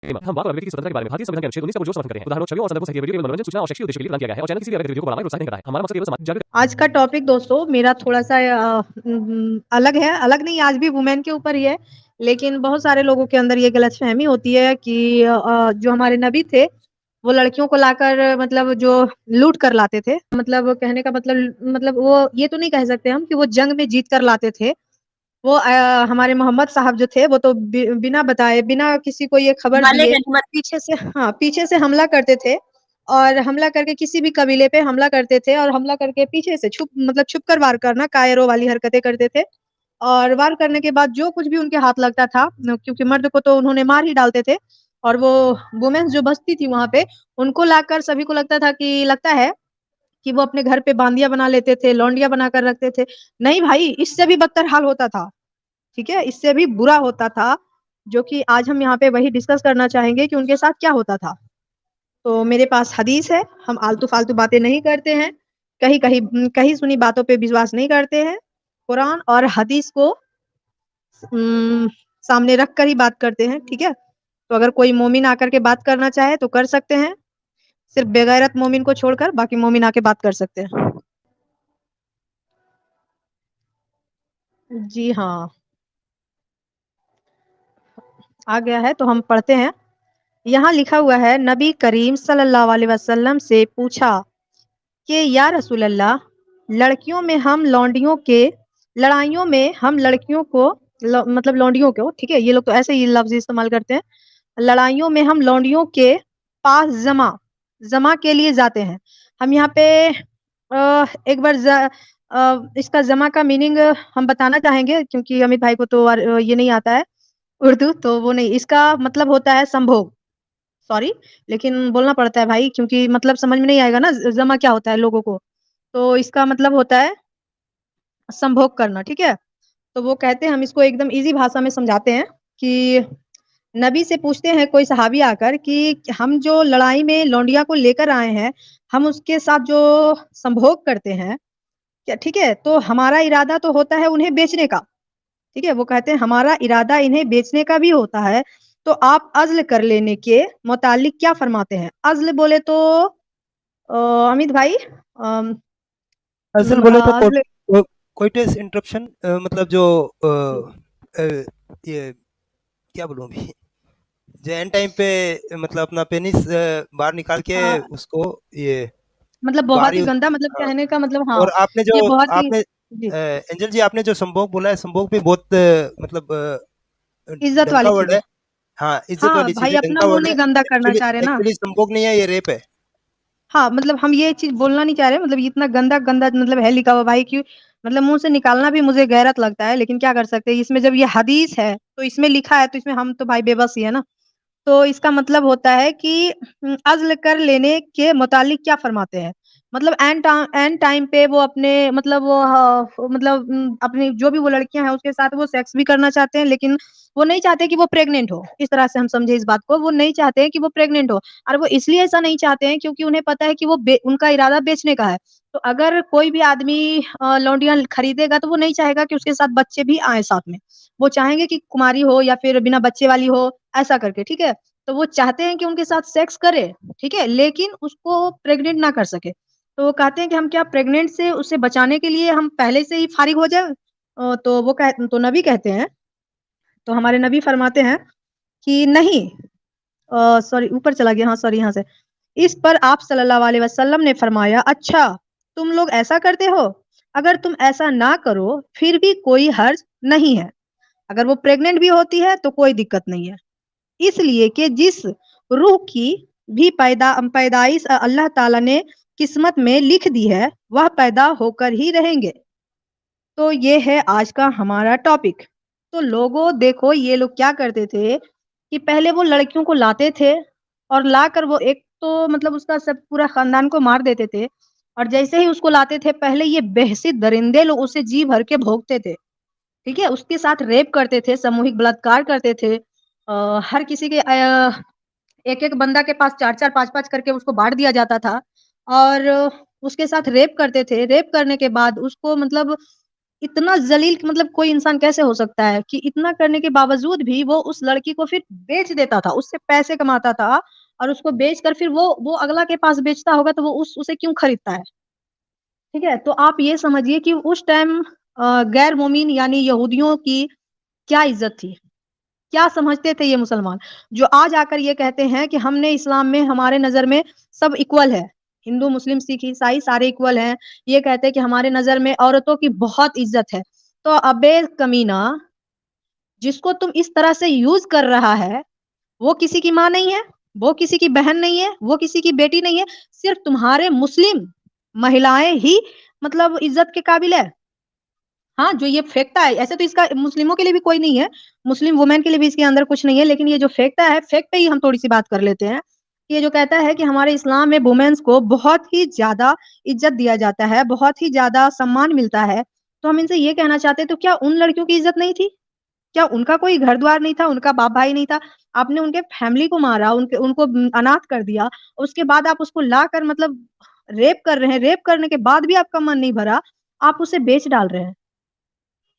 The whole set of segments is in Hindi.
हम बात कर रहे हैं स्वतंत्रता के बारे में। भारतीय संविधान के अनुच्छेद 19 का जो समर्थन करते हैं। उदाहरण छवि और संदर्भों सहित वीडियो केवल मनोरंजन, सूचना और शैक्षिक उद्देश्य के लिए प्रदान किया गया है और चैनल किसी भी व्यक्ति वीडियो को बनाना प्रोत्साहित नहीं करता है। हमारा मकसद केवल समाज जागरूक। आज का टॉपिक दोस्तों मेरा थोड़ा सा अलग है। अलग नहीं, आज भी वुमेन के ऊपर ही है, लेकिन बहुत सारे लोगों के अंदर ये गलतफहमी होती है कि जो हमारे नबी थे वो लड़कियों को लाकर मतलब जो लूट कर लाते थे। मतलब कहने का मतलब वो ये तो नहीं कह सकते हम कि वो जंग में जीत कर लाते थे। वो हमारे मोहम्मद साहब जो थे वो तो बिना बताए, बिना किसी को ये खबर दिए पीछे से हमला करते थे और हमला करके किसी भी कबीले पे हमला करते थे और हमला करके पीछे से छुप कर वार करना, कायरों वाली हरकतें करते थे। और वार करने के बाद जो कुछ भी उनके हाथ लगता था, क्योंकि मर्द को तो उन्होंने मार ही डालते थे, और वो वुमेन्स जो बचती थी वहाँ पे उनको लाकर सभी को लगता है कि वो अपने घर पे बांदिया बना लेते थे, लौंडिया बनाकर रखते थे। नहीं भाई, इससे भी बदतर हाल होता था। ठीक है, इससे भी बुरा होता था, जो कि आज हम यहाँ पे वही डिस्कस करना चाहेंगे कि उनके साथ क्या होता था। तो मेरे पास हदीस है, हम आलतू-फालतू बातें नहीं करते हैं, कहीं सुनी बातों पे विश्वास नहीं करते हैं। कुरान और हदीस को सामने रख कर ही बात करते हैं, ठीक है? तो अगर कोई मोमिन आकर के बात करना चाहे तो कर सकते हैं, सिर्फ बेगैरत मोमिन को छोड़कर बाकी मोमिन आके बात कर सकते हैं। जी हाँ, आ गया है तो हम पढ़ते हैं। यहाँ लिखा हुआ है, नबी करीम सल्लल्लाहु अलैहि वसल्लम से पूछा कि या रसूल अल्लाह, लड़कियों में हम लौंडियों के लड़ाइयों में हम लड़कियों को मतलब लौंडियों को, ठीक है, ये लोग तो ऐसे ही लफ्ज इस्तेमाल करते हैं। लड़ाइयों में हम लौंडियों के पास जमा के लिए जाते हैं। हम यहाँ पे एक बार इसका जमा का मीनिंग हम बताना चाहेंगे, क्योंकि अमित भाई को तो ये नहीं आता है उर्दू, तो वो नहीं, इसका मतलब होता है संभोग। सॉरी, लेकिन बोलना पड़ता है भाई, क्योंकि मतलब समझ में नहीं आएगा ना जमा क्या होता है लोगों को। तो इसका मतलब होता है संभोग करना, ठीक है? तो वो कहते हैं, हम इसको एकदम ईज़ी भाषा में समझाते हैं कि नबी से पूछते हैं कोई सहाबी आकर कि हम जो लड़ाई में लौंडिया को लेकर आए हैं, हम उसके साथ जो संभोग करते हैं, क्या ठीक है? तो हमारा इरादा तो होता है उन्हें बेचने का, ठीक है? वो कहते हैं हमारा इरादा इन्हें बेचने का भी होता है, तो आप अज़्ल कर लेने के मुतालिक क्या फरमाते हैं? अज़्ल बोले तो अमित भाई असल बोले तो अज़्ल कोइटस इंटरप्शन, मतलब जो ये क्या बोलूं अभी, जो एंड टाइम पे मतलब अपना पेनिस बाहर निकाल के उसको ये मतलब बहुत बाहरी ही गंदा, मतलब कहने का मतलब हाँ, और आपने ये जो बहुत ही आपने जी, एंजल जी आपने जो संभोग बोला है, संभोग भी बहुत मतलब इज़्ज़त ढंग का वाली वर्ड चीज़ है। है। हाँ, इज्जत हाँ, वाली चीज भाई है, ढंग अपना का मुँह वर्ड है। नहीं गंदा करना एक्चुअली चाह रहे ना। एक्चुअली संभोग नहीं है, ये रेप है। हाँ, मतलब हम ये चीज़ बोलना नहीं चाह रहे, मतलब इतना गंदा मतलब है लिखा हुआ भाई कि मतलब मुँह से निकालना भी मुझे गैरत लगता है, लेकिन क्या कर सकते हैं, इसमें जब ये हदीस है, तो इसमें लिखा है, तो इसमें हम तो भाई बेबस ही है ना। तो इसका मतलब होता है कि अज़्ल कर लेने के मुतालिक क्या फरमाते हैं? मतलब एंड टाइम पे वो अपने मतलब वो मतलब अपनी जो भी वो लड़कियाँ हैं उसके साथ वो सेक्स भी करना चाहते हैं, लेकिन वो नहीं चाहते कि वो प्रेग्नेंट हो। इस तरह से हम समझे इस बात को, वो नहीं चाहते हैं कि वो प्रेग्नेंट हो, और वो इसलिए ऐसा नहीं चाहते हैं क्योंकि उन्हें पता है कि वो उनका इरादा बेचने का है। तो अगर कोई भी आदमी लौंडियाँ खरीदेगा तो वो नहीं चाहेगा कि उसके साथ बच्चे भी आएँ साथ में। वो चाहेंगे कि कुमारी हो या फिर बिना बच्चे वाली हो, ऐसा करके, ठीक है? तो वो चाहते हैं कि उनके साथ सेक्स करे, ठीक है? लेकिन उसको प्रेग्नेंट ना कर सके। तो वो कहते हैं कि हम क्या प्रेग्नेंट से उसे बचाने के लिए हम पहले से ही फारिग हो जाएँ? तो नबी कहते हैं, तो हमारे नबी फरमाते हैं कि नहीं, सॉरी ऊपर चला गया, हाँ सॉरी यहाँ से। इस पर आप सल्लल्लाहु अलैहि वसल्लम ने फरमाया, अच्छा तुम लोग ऐसा करते हो? अगर तुम ऐसा ना करो फिर भी कोई हर्ज नहीं है। अगर वो प्रेग्नेंट भी होती है तो कोई दिक्कत नहीं है। इसलिए कि जिस रूह की भी पैदाइश अल्लाह ताला ने किस्मत में लिख दी है, वह पैदा होकर ही रहेंगे। तो ये है आज का हमारा टॉपिक। तो लोगों देखो ये लोग क्या करते थे कि पहले वो लड़कियों को लाते थे और लाकर वो एक तो मतलब उसका सब पूरा खानदान को मार देते थे, और जैसे ही उसको लाते थे पहले ये बेहसी दरिंदे लोग उसे जी भर के भोंकते थे, ठीक है? उसके साथ रेप करते थे, सामूहिक बलात्कार करते थे। हर किसी के एक-एक बंदा के पास 4-4 5-5 करके उसको बाँट दिया जाता था और उसके साथ रेप करते थे। रेप करने के बाद उसको मतलब इतना जलील मतलब कोई इंसान कैसे हो सकता है कि इतना करने के बावजूद भी वो उस लड़की को फिर बेच देता था, उससे पैसे कमाता था और उसको बेचकर फिर वो अगला के पास बेचता होगा तो वो उसे क्यों खरीदता है? ठीक है? तो आप ये समझिए कि उस टाइम गैर मोमिन यानी यहूदियों की क्या इज़्ज़त थी? क्या समझते थे ये मुसलमान? जो आज आकर ये कहते हैं कि हमने इस्लाम में हमारे नज़र में सब इक्वल है। हिंदू, मुस्लिम, सिख, ईसाई सारे इक्वल हैं। ये कहते हैं कि हमारे नज़र में औरतों की बहुत इज़्ज़त है। तो अबे कमीना, जिसको तुम इस तरह से यूज़ कर रहा है, वो किसी की माँ नहीं है, वो किसी की बहन नहीं है, वो किसी की बेटी नहीं है, सिर्फ़ तुम्हारे मुस्लिम महिलाएँ ही मतलब इज़्ज़त के काबिल है। हाँ, जो ये फेंकता है, ऐसे तो इसका मुस्लिमों के लिए भी कोई नहीं है, मुस्लिम वुमेन के लिए भी इसके अंदर कुछ नहीं है, लेकिन ये जो फेंकता है, फेंक पे ही हम थोड़ी-सी बात कर लेते हैं। ये जो कहता है कि हमारे इस्लाम में वुमेन्स को बहुत ही ज़्यादा इज़्ज़त दिया जाता है, बहुत ही ज़्यादा सम्मान मिलता है। तो हम इनसे ये कहना चाहते हैं, तो क्या उन लड़कियों की इज़्ज़त नहीं थी? क्या उनका कोई घर-द्वार नहीं था, उनका बाप-भाई नहीं था? आपने उनके फैमिली को मारा, उनको अनाथ कर दिया, उसके बाद आप उसको लाकर मतलब रेप कर रहे हैं, रेप करने के बाद भी आपका मन नहीं भरा, आप उसे बेच डाल रहे हैं।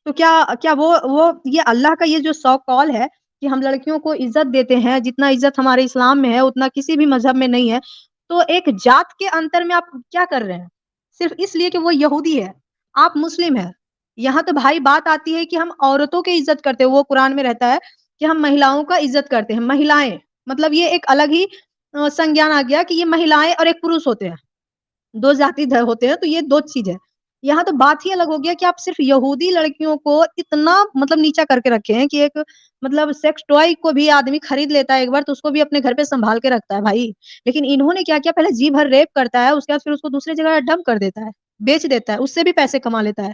तो क्या क्या वो ये अल्लाह का ये जो सो कॉल है कि हम लड़कियों को इज़्ज़त देते हैं, जितना इज़्ज़त हमारे इस्लाम में है, उतना किसी भी मज़हब में नहीं है। तो एक जात के अंतर में आप क्या कर रहे हैं? सिर्फ़ इसलिए कि वो यहूदी है, आप मुस्लिम हैं। यहाँ तो भाई बात आती है कि हम औरतों की इज़्ज़त करते हैं, वो कुरान में रहता है कि हम महिलाओं का इज़्ज़त करते हैं, महिलाएँ। मतलब ये एक अलग ही संज्ञान आ गया कि ये महिलाएँ और एक पुरुष होते हैं। 2 जाति ध होते हैं, तो ये 2 चीज़ है। यहाँ तो बात ही अलग हो गया कि आप सिर्फ़ यहूदी लड़कियों को इतना मतलब नीचा करके रखे हैं कि एक मतलब सेक्स टॉय को भी आदमी खरीद लेता है एक बार, तो उसको भी अपने घर पे सँभाल के रखता है भाई। लेकिन इन्होंने क्या किया, पहले जी भर रेप करता है, उसके बाद फिर उसको दूसरी जगह डंप कर देता है, बेच देता है, उससे भी पैसे कमा लेता है।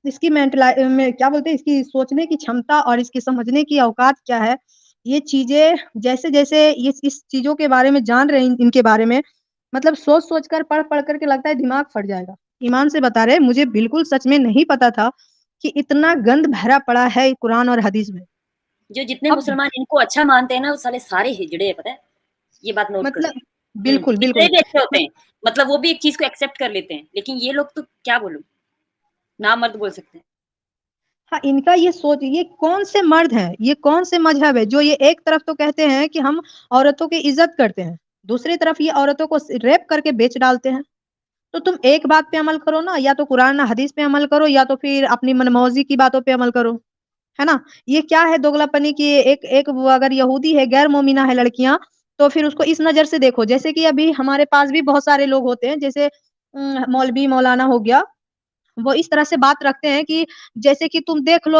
इसकी में क्या बोलते हैं, इसकी सोचने की क्षमता और इसकी समझने की औकात क्या है, ये चीज़ें जैसे-जैसे इस चीज़ों के बारे में जान रहे हैं इनके बारे में, मतलब सोच-सोच कर, पढ़-पढ़ कर के लगता है दिमाग फट जाएगा। ईमान से बता रहे हैं, मुझे बिल्कुल सच में नहीं पता था कि इतना गंद भरा पड़ा है कुरान और हदीस में। जो जितने अब मुसलमान इनको अच्छा मानते हैं ना, वो साले सारे हिजड़े हैं, पता है? ये बात नोट करो। मतलब बिल्कुल, हिजड़े बिल्कुल। भी अच्छे होते मत हैं, मतलब वो भी एक चीज़ को एक्सेप्ट कर लेते हैं, लेकिन ये लोग तो क्या बोलूँ, नामर्द बोल सकते हैं। हाँ, इनका ये सोच, ये कौन से मर्द हैं, ये कौन से मज़हब है जो ये एक तरफ तो कहते हैं कि हम औरतों की इज़्ज़त करते हैं, दूसरी तरफ ये औरतों को रेप करके बेच डालते हैं। तो तुम एक बात पे अमल करो ना, या तो कुरान हदीस पे अमल करो या तो फिर अपनी मनमौजी की बातों पे अमल करो, है ना? ये क्या है दोगलापनी कि एक एक वो अगर यहूदी है, गैर मोमिना है लड़कियाँ, तो फिर उसको इस नज़र से देखो। जैसे कि अभी हमारे पास भी बहुत सारे लोग होते हैं, जैसे मौलवी, मौलाना हो गया, वो इस तरह से बात रखते हैं कि जैसे कि तुम देख लो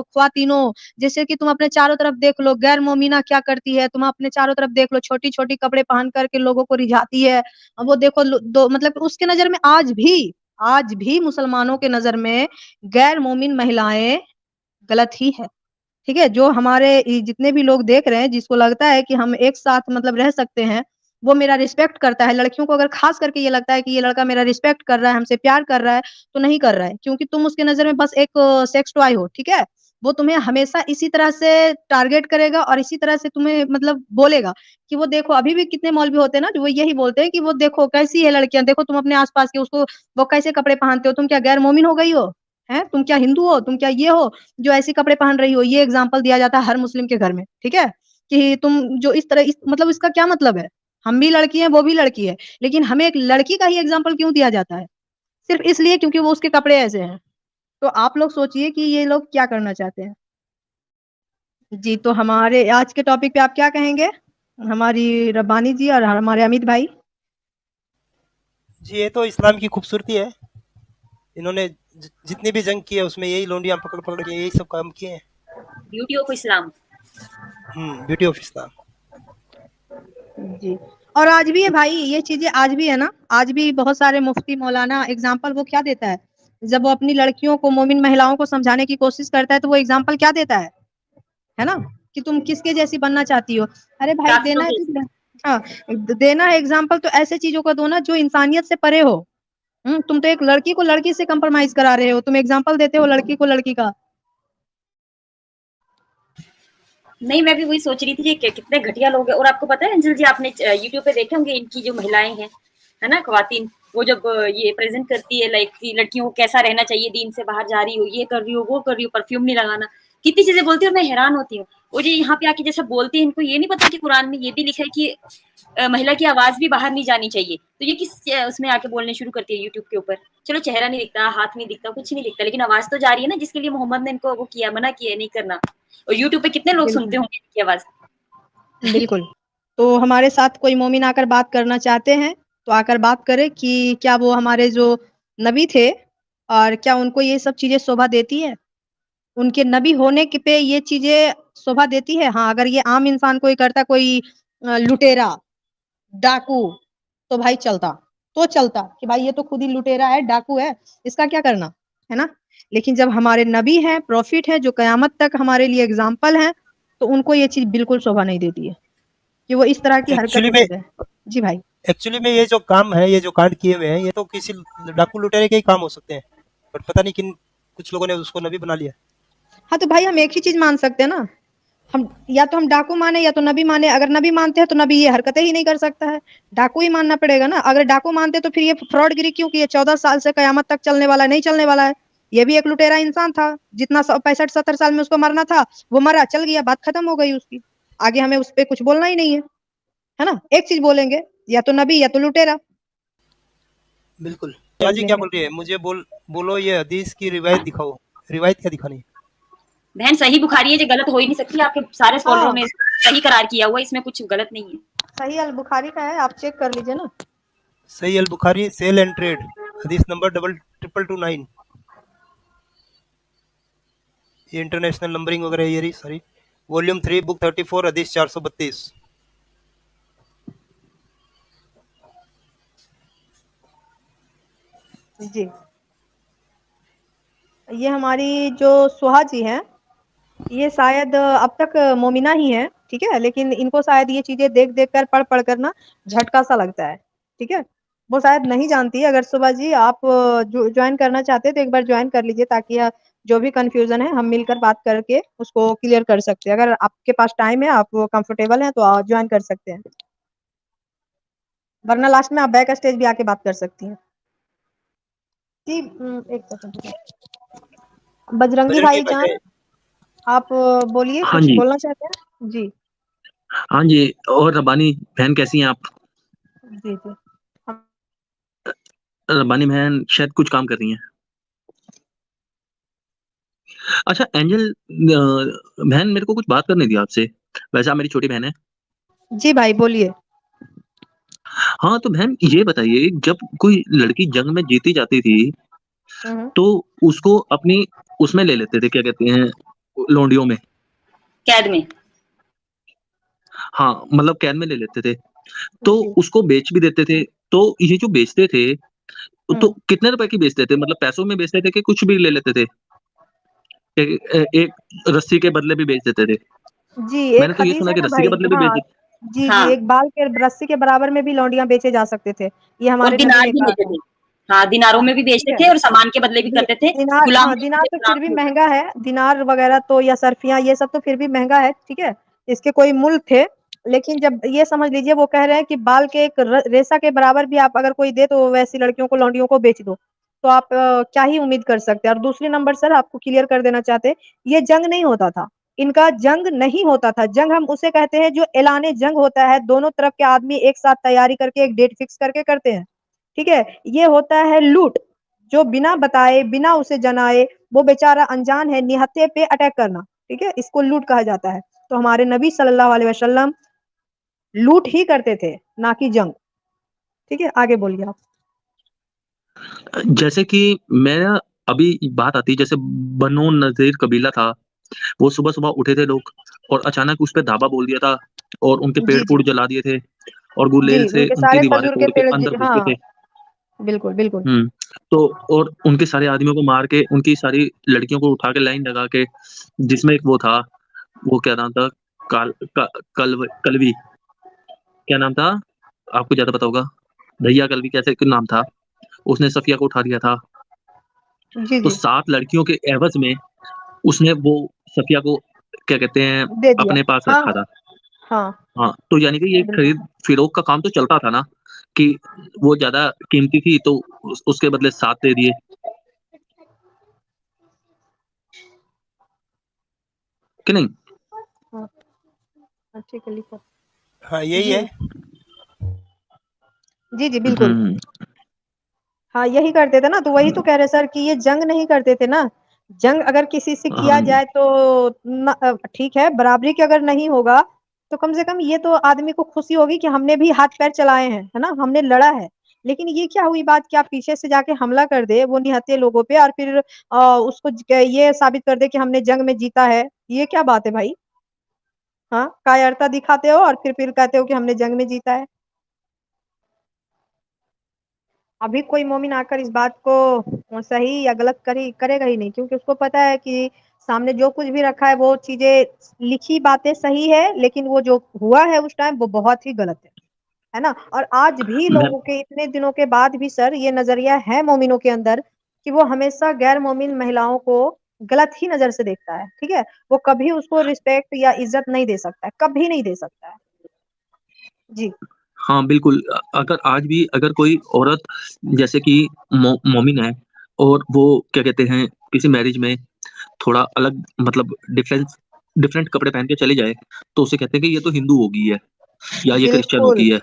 ख्वातीनो, जैसे कि तुम अपने चारों तरफ देख लो, गैर मोमिना क्या करती है, तुम अपने चारों तरफ देख लो, छोटी-छोटी कपड़े पहन कर के लोगों को रिझाती है। वो देखो लो दो मतलब उसके नज़र में आज भी मुसलमानों के नज़र में गैर मोमिन महिलाएँ गलत ही है। ठीक है? जो हमारे जितने भी लोग देख रहे हैं, जिसको लगता है कि हम एक साथ मतलब रह सकते हैं, वो मेरा रिस्पेक्ट करता है। लड़कियों को अगर ख़ास करके ये लगता है कि ये लड़का मेरा रिस्पेक्ट कर रहा है, हमसे प्यार कर रहा है, तो नहीं कर रहा है। क्योंकि तुम उसके नज़र में बस एक सेक्स टॉय हो, ठीक है? वो तुम्हें हमेशा इसी तरह से टारगेट करेगा और इसी तरह से तुम्हें मतलब बोलेगा कि वो देखो, अभी भी कितने मौलवी होते हैं ना, जो वो यही बोलते हैं कि वो देखो कैसी है लड़कियाँ, देखो तुम अपने आस-पास के उसको वो कैसे कपड़े पहनते हो, तुम क्या गैर मोमिन हो गई हो? हैं? तुम क्या हिंदू हो? तुम क्या ये हो? जो ऐसे कपड़े पहन रही हो, ये एग्ज़ाम्पल दिया जाता है हर मुस्लिम के घर में, ठीक है? कि तुम जो इस तरह इस मतलब इसका क्या मतलब है? हम भी लड़की हैं, वो भी लड़की है, लेकिन हमें एक लड़की का ही एग्ज़ाम्पल क्यों दिया जाता है? सिर्फ़ इसलिए क्योंकि वो उसके कपड़े ऐसे हैं। तो आप लोग सोचिए कि ये लोग क्या करना चाहते हैं। जी, तो हमारे आज के टॉपिक पे आप क्या कहेंगे? हमारी रब्बानी जी और हमारे अमित भाई? जी, ये तो इस्लाम की खूबसूरती है। इन्होंने जितनी भी जंग की है उसमें यही लोंडियाँ पकड़-पकड़ के यही सब काम किए हैं। Beauty of Islam. Beauty of Islam. जी। और आज भी है भाई, ये चीज़ें आज भी है ना, आज भी बहुत सारे मुफ्ती, मौलाना एग्ज़ाम्पल वो क्या देता है? जब वो अपनी लड़कियों को, मोमिन महिलाओं को समझाने की कोशिश करता है, तो वो एग्ज़ाम्पल क्या देता है ना? कि तुम किसके जैसी बनना चाहती हो? अरे भाई काफिरों देना है जैसी। तो हाँ, देना है एग्ज़ाम्पल तो ऐसे चीज़ों का दो ना जो इंसानियत से परे हो। तुम तो एक लड़की को लड़की से कंप्रोमाइज़ करा रहे हो, तुम एग्ज़ाम्पल देते हो लड़की को लड़की का। नहीं, मैं भी वही सोच रही थी कि कितने घटिया लोग हैं। और आपको पता है अंजल जी, आपने यूट्यूब पे देखे होंगे इनकी जो महिलाएं हैं, है ना, ख्वातीन, वो जब ये प्रेजेंट करती है लाइक कि लड़कियों को कैसा रहना चाहिए, दीन से बाहर जा रही हो, ये कर रही हो, वो कर रही हो, परफ्यूम नहीं लगाना, कितनी चीजें बोलती है और मैं हैरान होती हूँ। और ये यहाँ पे आके जैसा बोलती है, इनको ये नहीं पता कि कुरान में ये भी लिखा है कि महिला की आवाज भी बाहर नहीं जानी चाहिए। तो ये किस उसमें आके बोलने शुरू करती है यूट्यूब के ऊपर। चलो चेहरा नहीं दिखता, हाथ नहीं दिखता, कुछ नहीं दिखता, लेकिन आवाज तो जा रही है ना, जिसके लिए मोहम्मद ने इनको वो किया, मना किया नहीं करना। और यूट्यूब पे कितने लोग सुनते बिल्कुल होंगे इनकी आवाज। बिल्कुल। तो हमारे साथ कोई मोमिन आकर बात करना चाहते हैं तो आकर बात करें कि क्या वो हमारे जो नबी थे और क्या उनको ये सब चीजें शोभा देती है, उनके नबी होने के पे ये चीजें शोभा देती है। हाँ, अगर ये आम इंसान कोई करता, कोई लुटेरा डाकू, तो भाई चलता कि भाई ये तो खुद ही लुटेरा है, डाकू है, इसका क्या करना, है ना। लेकिन जब हमारे नबी हैं, प्रॉफिट है, जो कयामत तक हमारे लिए एग्जाम्पल हैं, तो उनको ये चीज बिल्कुल शोभा नहीं देती है कि वो इस तरह की एक्चुअली हरकतें में करें। जी भाई। एक्चुअली में ये जो काम है, ये जो कांड किए हुए हैं, ये तो किसी डाकू लुटेरे के ही काम हो सकते हैं, पर पता नहीं किन कुछ लोगों ने उसको नबी बना लिया। हाँ, तो भाई हम एक ही चीज मान सकते हैं ना, हम या तो हम डाकू माने या तो नबी माने। अगर नबी मानते हैं तो नबी ये हरकतें ही नहीं कर सकता है, डाकू ही मानना पड़ेगा ना। अगर डाकू मानते तो फिर ये फ्रॉडगिरी क्यों की है? 14 साल से कयामत तक चलने वाला है, नहीं चलने वाला है। ये भी एक लुटेरा इंसान था, जितना 65-70 साल में उसको मरना था वो मरा, चल गया, बात खत्म हो गई उसकी। आगे हमें उस पर कुछ बोलना ही नहीं है ना। एक चीज बोलेंगे, या तो नबी या तो लुटेरा। बिल्कुल। समझ जी क्या लेंगे। बोल रही है? मुझे बोलो ये हदीस की रिवायत दिखाओ। रिवायत क्या दिखानी है? बहन सही बुखारी है, जो गलत हो ही नहीं सकती। आपके सारे स्कॉलरों हाँ, ने सही करार किया हुआ है, इसमें कुछ गलत नहीं है। सही अल बुखारी का है, आप चेक कर लीजिए ना। सही अल बुखारी सेल एंड ट्रेड, हदीस नंबर 2229। ये इंटरनेशनल नंबरिंग वगैरह ये रही सारी। वॉल्यूम 3 बुक 34 हदीस 432। जी, ये हमारी जो सुहा जी हैं, ये शायद अब तक मोमिना ही है, ठीक है, लेकिन इनको शायद ये चीजें देख देख कर पढ़ कर ना झटका सा लगता है, ठीक है। वो शायद नहीं जानती है। अगर सुबह जी आप ज्वाइन करना चाहते हैं तो एक बार ज्वाइन कर लीजिए, ताकि जो भी कंफ्यूजन है हम मिलकर बात करके उसको क्लियर कर सकते हैं। अगर आपके पास टाइम है, आप कंफर्टेबल हैं, तो ज्वाइन कर सकते हैं, वरना लास्ट में आप बैक स्टेज भी आके बात कर सकती हैं। जी, एक सेकंड। बजरंगी बजरंगी भाई भाई जान, आप बोलिए, हाँ कुछ जी। बोलना चाहते हैं जी। हाँ जी। और रब्बानी बहन कैसी हैं आप? जी जी। हम- रब्बानी बहन शायद कुछ काम कर रही हैं। अच्छा एंजल बहन, मेरे को कुछ बात करनी थी आपसे। वैसे आप मेरी छोटी बहन है। जी भाई बोलिए। हाँ तो बहन ये बताइए, जब कोई लड़की जंग में जीती जाती थी हम्म। तो उसको अपनी उसमें ले लेते थे, क्या कहते हैं, लोंडियों में। कैद में। हाँ मतलब कैद में ले लेते थे, तो जी। उसको बेच भी देते थे। तो ये जो बेचते थे तो हम्म। कितने रुपए की बेचते थे? मतलब पैसों में बेचते थे कि कुछ भी ले लेते थे? एक रस्सी के बदले भी बेच देते थे। जी, एक मैंने तो ये हदीस सुना है है कि ना रस्सी के भाई। बदले भी बेच हाँ, देते। जी जी, हाँ, एक बाल के रस्सी के बराबर में भी लौंडियां बेचे जा सकते थे, ये और हमारे नबी दिनार ने भी कहा लेते था। थे। हाँ, दिनारों में भी ठीक बेचते है। थे और सामान के बदले भी करते थे। दिनार, गुलाम हाँ, भी दिनार होते थे, तो गुलाम फिर भी भी होते थे। महंगा है, दिनार वगैरह तो, या सर्फियां, ये सब तो फिर भी महंगा है, ठीक है, इसके कोई मूल्य थे। लेकिन जब ये समझ लीजिए, वो कह रहे हैं कि बाल के एक रेशा के बराबर भी आप अगर कोई दे तो वैसी लड़कियों को, लौंडियों को बेच दो, तो आप क्या ही उम्मीद कर सकते हैं। और दूसरी नंबर सर, आपको क्लियर कर देना चाहते हैं, ये जंग नहीं होता था, इनका जंग नहीं होता था। जंग हम उसे कहते हैं जो ऐलाने जंग होता है, दोनों तरफ के आदमी एक साथ तैयारी करके एक डेट फिक्स करके करते हैं, ठीक है। ये होता है लूट, जो बिना बताए, बिना उसे जनाए, वो बेचारा अनजान है, निहत्थे पे अटैक करना, ठीक है, इसको लूट कहा जाता है। तो हमारे नबी सल्लल्लाहु अलैहि वसल्लम लूट ही करते थे, ना कि जंग, ठीक है। आगे बोलिए आप। जैसे कि मैं अभी बात आती, जैसे बनो नजीर कबीला था, वो सुबह सुबह उठे थे लोग और अचानक उस पे धाबा बोल दिया था और उनके पेड़ जी जी पूड़ जला दिए थे और जी, गुलेल से उनके उनकी सारे दीवारें खजूर के तोड़ के पेड़ अंदर घुस हाँ, गए थे। बिल्कुल बिल्कुल। तो और उनके सारे आदमियों को मार के उनकी सारी लड़कियों को उठा के लाइन लगा के, जिसमें एक वो था, वो क्या नाम था, काल कलवी, क्या नाम था, आपको ज्यादा पता होगा, भैया कलवी कैसे नाम था, उसने सफिया को उठा दिया था। जी तो जी, 7 लड़कियों के एवज में उसने वो सफिया को, क्या कहते हैं, दे दिया। अपने पास हाँ रखा था। हाँ, हाँ, तो यानी कि ये बिल्कुल। खरीद फिरोख का काम तो चलता था ना, कि वो ज़्यादा कीमती थी तो उसके बदले 7 दे दिए। कि नहीं? हाँ, हाँ, ठीक है लिखो। हाँ यही जी, है। जी, बिल्कुल। हुँ, हाँ, यही करते थे ना, तो वही तो कह रहे सर कि ये जंग नहीं करते थे ना। जंग अगर किसी से किया हाँ, जाए तो ठीक है, बराबरी के अगर नहीं होगा, तो कम से कम ये तो आदमी को खुशी होगी कि हमने भी हाथ-पैर चलाए हैं, है ना? हमने लड़ा है। लेकिन ये क्या हुई बात कि आप पीछे से जाके हमला कर दें, वो निहत्थे लोगों पे और फिर उसको ये साबित कर दें कि हमने जंग में जीता है। ये क्या बात है भाई? हाँ, कायरता दिखाते हो और फिर कहते हो कि हमने जंग में जीता है। अभी कोई मोमिन आकर इस बात को सही या गलत करेगा ही नहीं क्योंकि उसको पता है कि सामने जो कुछ भी रखा है वो चीज़ें लिखी बातें सही है, लेकिन वो जो हुआ है उस टाइम वो बहुत ही गलत है ना? और आज भी मैं लोगों के इतने दिनों के बाद भी सर ये नज़रिया है मोमिनों के अंदर कि वो हमेशा गैर मोमिन महिलाओं को गलत ही नज़र से देखता है, ठीक है? वो कभी उसको रिस्पेक्ट या इज़्ज़त नहीं दे सकता है, कभी नहीं दे सकता है। जी, हाँ, बिल्कुल अगर आज भी अगर कोई औरत जैसे कि मोमिन है और वो क्या कहते हैं किसी मैरिज में थोड़ा अलग मतलब डिफरेंट कपड़े पहन के चली जाए, तो उसे कहते हैं कि ये तो हिंदू हो गई है या ये क्रिश्चियन हो बिल्कुल। गई है।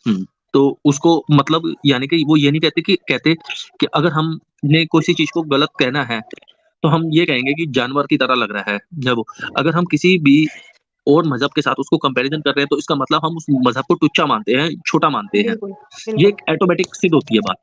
हुँ, तो उसको मतलब यानी कि वो ये नहीं कहते कि अगर हमने किसी चीज़ को गलत कहना है, तो हम ये कहेंगे कि जानवर की तरह लग रहा है जब अगर हम किसी भी और मज़हब के साथ उसको कंपैरिज़न कर रहे हैं, तो इसका मतलब हम उस मज़हब को टुच्चा मानते हैं, छोटा मानते हैं। बिल्कुल, ये बिल्कुल। एक ऑटोमैटिक सिद्ध होती है बात।